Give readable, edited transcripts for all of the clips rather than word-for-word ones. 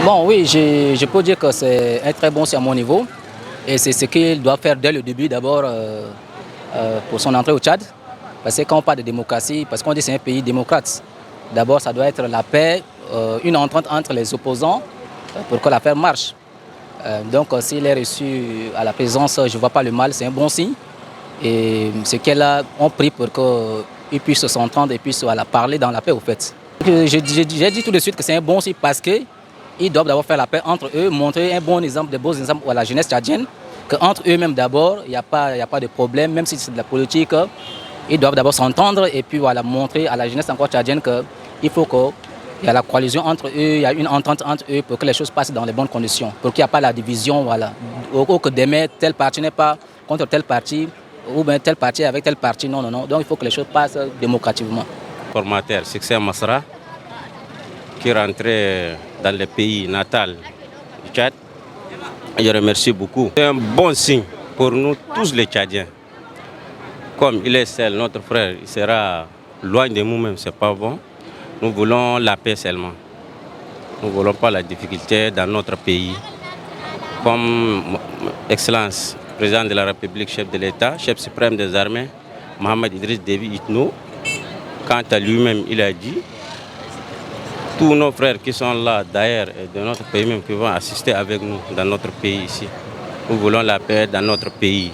Bon, oui, je peux dire que c'est un très bon signe à mon niveau. Et c'est ce qu'il doit faire dès le début, d'abord pour son entrée au Tchad. Parce que quand on parle de démocratie, parce qu'on dit que c'est un pays démocrate, d'abord ça doit être la paix, une entente entre les opposants pour que l'affaire marche. Donc s'il est reçu à la présidence, je ne vois pas le mal, c'est un bon signe. Et ce qu'elle a, on prie pour qu'ils puissent s'entendre et puissent parler dans la paix au fait. J'ai dit tout de suite que c'est un bon signe parce qu'ils doivent d'abord faire la paix entre eux, montrer un bon exemple, de beaux exemples à la jeunesse tchadienne, qu'entre eux-mêmes d'abord, il n'y a pas de problème, même si c'est de la politique, ils doivent d'abord s'entendre et puis voilà, montrer à la jeunesse encore tchadienne qu'il faut qu'il y ait la coalition entre eux, il y a une entente entre eux pour que les choses passent dans les bonnes conditions, pour qu'il n'y ait pas la division, voilà. Ou que demain, tel parti n'est pas contre tel parti, ou bien tel parti avec tel parti, non, non, non. Donc il faut que les choses passent démocratiquement. Formateur, Succès Masra, qui est rentré dans le pays natal du Tchad. Je remercie beaucoup. C'est un bon signe pour nous tous les Tchadiens. Comme il est seul, notre frère, il sera loin de nous-mêmes, c'est pas bon. Nous voulons la paix seulement. Nous ne voulons pas la difficulté dans notre pays. Comme Excellence, président de la République, chef de l'État, chef suprême des armées, Mohamed Idriss Déby Itno, quant à lui-même, il a dit, tous nos frères qui sont là d'ailleurs et de notre pays même qui vont assister avec nous dans notre pays ici, nous voulons la paix dans notre pays.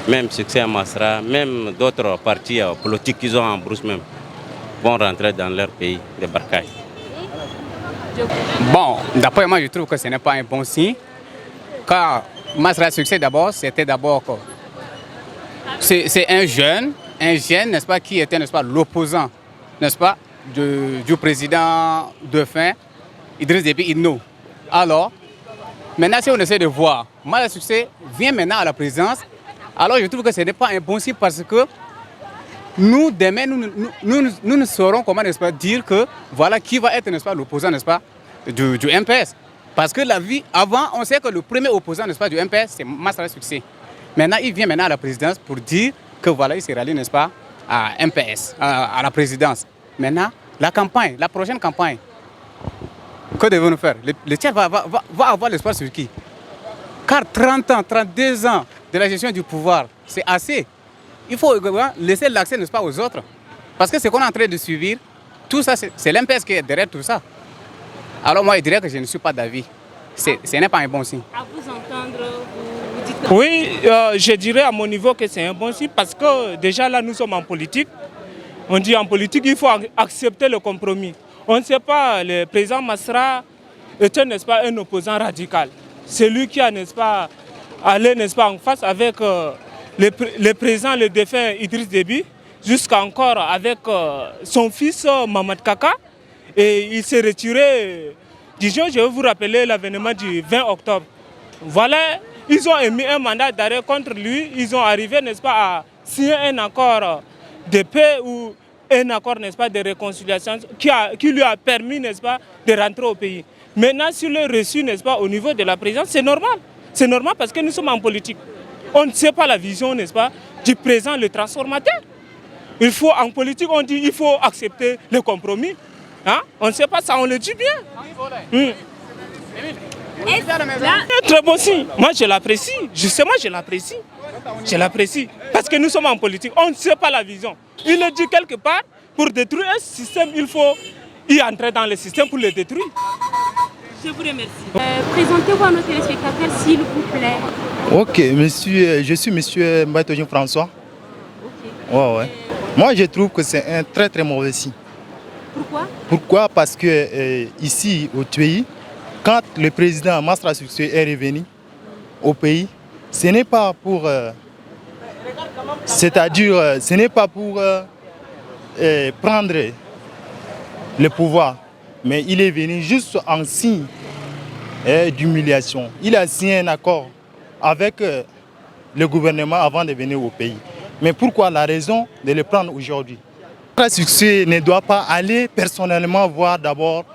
Même Succès Masra, même d'autres partis politiques qu'ils ont en brousse même, vont rentrer dans leur pays de Barkaï. Bon, d'après moi, je trouve que ce n'est pas un bon signe. Car Masra Succès d'abord, c'était d'abord c'est un jeune, n'est-ce pas, qui était, n'est-ce pas, l'opposant, n'est-ce pas, du président défunt Idriss Déby Itno. Alors, maintenant, si on essaie de voir, Masra Succès vient maintenant à la présidence, alors je trouve que ce n'est pas un bon signe parce que nous, demain, nous ne saurons comment, n'est-ce pas, dire que voilà qui va être, n'est-ce pas, l'opposant, n'est-ce pas, du MPS. Parce que la vie, avant, on sait que le premier opposant, n'est-ce pas, du MPS, c'est Masra Succès. Maintenant, il vient maintenant à la présidence pour dire que voilà, il s'est rallié, n'est-ce pas, à MPS, à la présidence. Maintenant, la campagne, la prochaine campagne, que devons-nous faire? Le Tchad va avoir l'espoir sur qui? Car 30 ans, 32 ans de la gestion du pouvoir, c'est assez. Il faut laisser l'accès, n'est-ce pas, aux autres. Parce que ce qu'on est en train de suivre, tout ça, c'est l'MPS qui est derrière tout ça. Alors moi, je dirais que je ne suis pas d'avis. Ce n'est pas un bon signe. À vous entendre, vous dites que... Oui, je dirais à mon niveau que c'est un bon signe parce que déjà là, nous sommes en politique. On dit en politique, il faut accepter le compromis. On ne sait pas, le président Masra était, n'est-ce pas, un opposant radical. C'est lui qui a, n'est-ce pas, allé, n'est-ce pas, en face avec le président, le défunt Idriss Déby, jusqu'à encore avec son fils Mohamed Kaka. Et il s'est retiré. Disons, je vais vous rappeler l'avènement du 20 octobre. Voilà, ils ont émis un mandat d'arrêt contre lui. Ils ont arrivé, n'est-ce pas, à signer un accord de paix ou un accord, n'est-ce pas, de réconciliation qui lui a permis, n'est-ce pas, de rentrer au pays. Maintenant, s'il est reçu, n'est-ce pas, au niveau de la présidence, c'est normal. C'est normal parce que nous sommes en politique. On ne sait pas la vision, n'est-ce pas, du président, le transformateur. Il faut, en politique, on dit qu'il faut accepter le compromis. Hein? On ne sait pas ça, on le dit bien. Très bon signe. Moi, je l'apprécie. Justement, je l'apprécie. Je l'apprécie. Parce que nous sommes en politique. On ne sait pas la vision. Il le dit quelque part. Pour détruire un système, il faut y entrer dans le système pour le détruire. Je vous remercie. Présentez-vous à nos téléspectateurs, s'il vous plaît. Ok, monsieur, je suis monsieur Mbaye François. Ok. Ouais. Moi, je trouve que c'est un très très mauvais signe. Pourquoi? Pourquoi? Parce que ici, au pays, quand le président Masra Succès est revenu au pays, ce n'est pas pour... c'est-à-dire, ce n'est pas pour prendre le pouvoir, mais il est venu juste en signe d'humiliation. Il a signé un accord avec le gouvernement avant de venir au pays. Mais pourquoi la raison de le prendre aujourd'hui? Masra Succès ne doit pas aller personnellement voir d'abord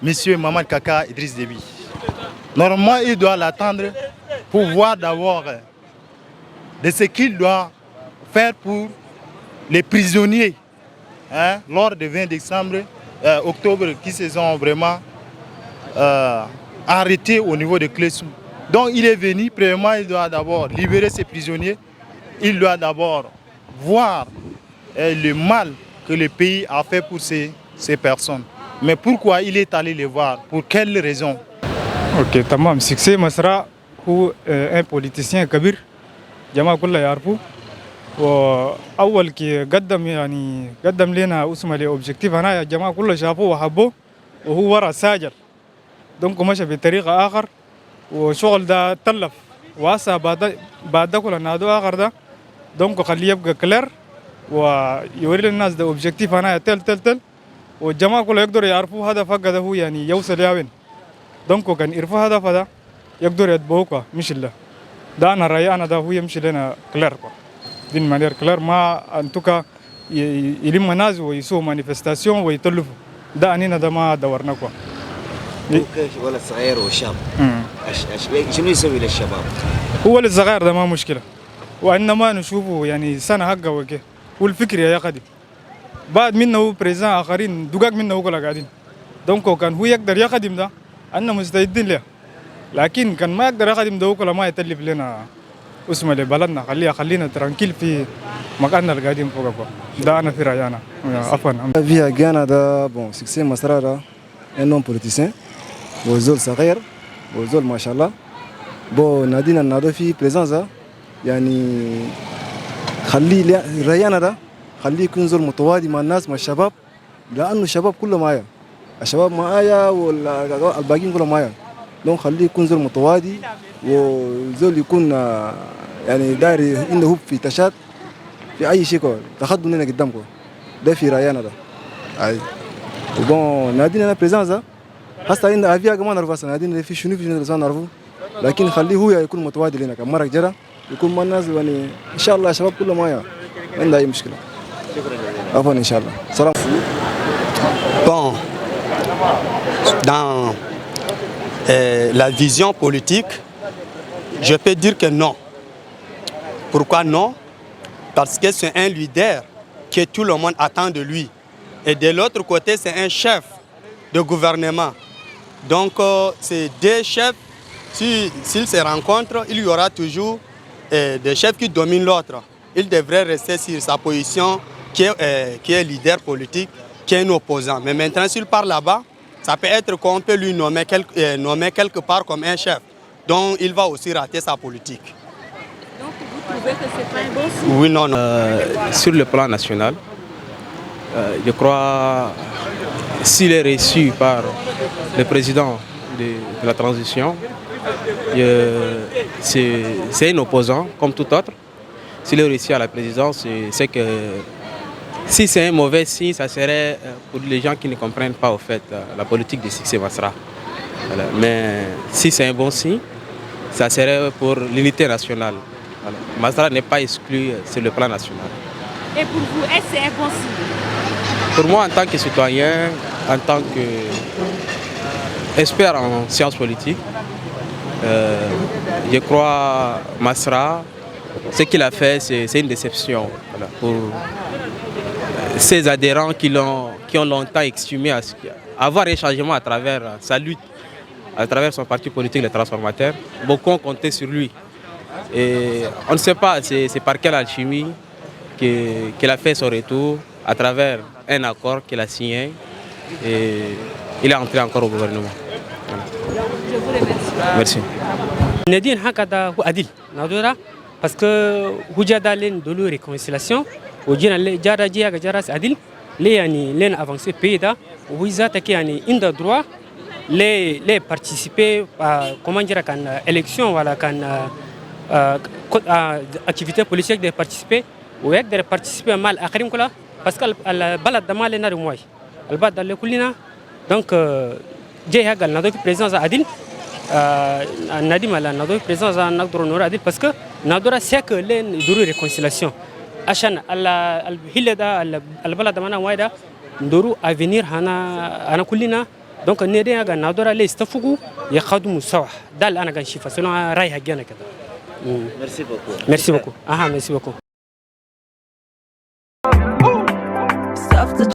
M. Mohamed Kaka Idriss Déby. Normalement, il doit l'attendre pour voir d'abord de ce qu'il doit faire pour les prisonniers lors du 20 octobre qui se sont vraiment arrêté au niveau de Clessou. Donc il est venu, premièrement, il doit d'abord libérer ses prisonniers. Il doit d'abord voir le mal que le pays a fait pour ces personnes. Mais pourquoi il est allé les voir? Pour quelles raisons? اوكي تمام. سكسي مسرا هو ان بوليتيسيان كبير جماعه كلها يعرفوه. واول كي قدم لنا اسمه لاوبجيكتيف هنا يا جماعه كلها شافوه وحبوه وهو ورا ساجر. دونك مشى بطريقه اخر وشغل ده تلف وهسه بعد ده كله نادو اخر ده. دونك خليه يبقى كلير ويوري للناس ده اوبجيكتيف هنا تل والجماعه كلها يقدروا يعرفوا هدف حقه ده هو يعني يوصل ياوين. دونك كان يعرفوا هدفه ده يقدروا يتبعوه مش الله. ده انا رايي انا ده هو يمشي لنا كلير دين مانير كلير ما انتوكا يلم ناس ويسووا مانيفستاسيون ويتلفوا. ده انينا ده ما دورنا كوا. ولا الصغير والشاب شنو يسوي للشباب؟ هو الصغير ده ما مشكله وانما نشوفه يعني سنه حقه وكي والفكر يا قديم بعد منه بريزان اخرين دقاق منه كلها قاعدين. دونك كان هو يقدر يقدم ده أننا مستعدين له لكن كان ما يقدر يقدم ده كله ما يتلف لنا اسمه لبلدنا خلينا ترانكيل في مكاننا القاعدين فوق ده أنا في رأيي أنا عفوا. فيها جانا ده بون سكسي مسرارة إنهم بوليتيسيين وزول صغير وزول ما شاء الله بو نادينا نادو في بريزانزا يعني خليه رأينا ده خليه يكون زول متوادي مع الناس مع الشباب لأنه الشباب كله معايا الشباب معايا والباقيين كلهم معايا. دونك خليه يكون زول متوادي وزول يكون يعني داير عنده هوب في تشات في اي شيء تاخذوا مننا قدامكم ده في راينا ده. اي بون نادينا انا بريزانزا هسه عندنا افيا كمان نعرف نادينا في شنو نعرفه لكن خليه هو يكون متوادي لنا كم مره جرى يكون مع الناس يعني ان شاء الله الشباب كلهم معايا ما عندنا اي مشكله. عفوا ان شاء الله. سلام. Bon, dans la vision politique, je peux dire que non. Pourquoi non? Parce que c'est un leader que tout le monde attend de lui. Et de l'autre côté, c'est un chef de gouvernement. Donc, ces deux chefs, s'ils se rencontrent, il y aura toujours des chefs qui dominent l'autre. Il devrait rester sur sa position qui est leader politique, qui est un opposant. Mais maintenant, s'il part là-bas, ça peut être qu'on peut lui nommer quelque part comme un chef. Donc, il va aussi rater sa politique. Donc, vous trouvez que ce n'est pas un bon signe? Oui, non, non. Sur le plan national, je crois, s'il est reçu par le président de la transition, c'est un opposant comme tout autre. S'il est reçu à la présidence, c'est que si c'est un mauvais signe, ça serait pour les gens qui ne comprennent pas au fait la politique de Sixé Masra. Voilà. Mais si c'est un bon signe, ça serait pour l'unité nationale. Voilà. Masra n'est pas exclu sur le plan national. Et pour vous, est-ce que c'est un bon signe? Pour moi, en tant que citoyen, en tant qu'expert en sciences politiques, je crois Masra, ce qu'il a fait, c'est une déception. Voilà, pour ses adhérents qui ont longtemps exprimé avoir un changement à travers sa lutte, à travers son parti politique, les transformateurs. Beaucoup ont compté sur lui. Et on ne sait pas c'est par quelle alchimie qu'il a fait son retour, à travers un accord qu'il a signé. Et il est entré encore au gouvernement. Voilà. Je vous remercie. Merci. Nadine Hakada ou Adil, parce que Houjadalen de la réconciliation, Oujina Jara Diaga Jaras Adil, les avancées pays da, Ouiza Takiani Inda droit, les participer à comment dire qu'en élection, voilà, qu'en activité politique de participer, ou de participer à mal à Karimkola, parce qu'elle balade de mal et n'a de moi. Elle bat dans le Kulina, donc Jay Hagal n'a d'autre présence à Adil. Nadim ala nado présence à Nadro Adil parce que Nadora c'est que les duru réconciliation achan ala al hilada al balada mana waida nduru à venir ana kullina donc nede aga Nadora les stafugu ya khadmu sawah dal ana gan shifa selon ray hagana kada. Merci beaucoup. Merci beaucoup. Merci beaucoup.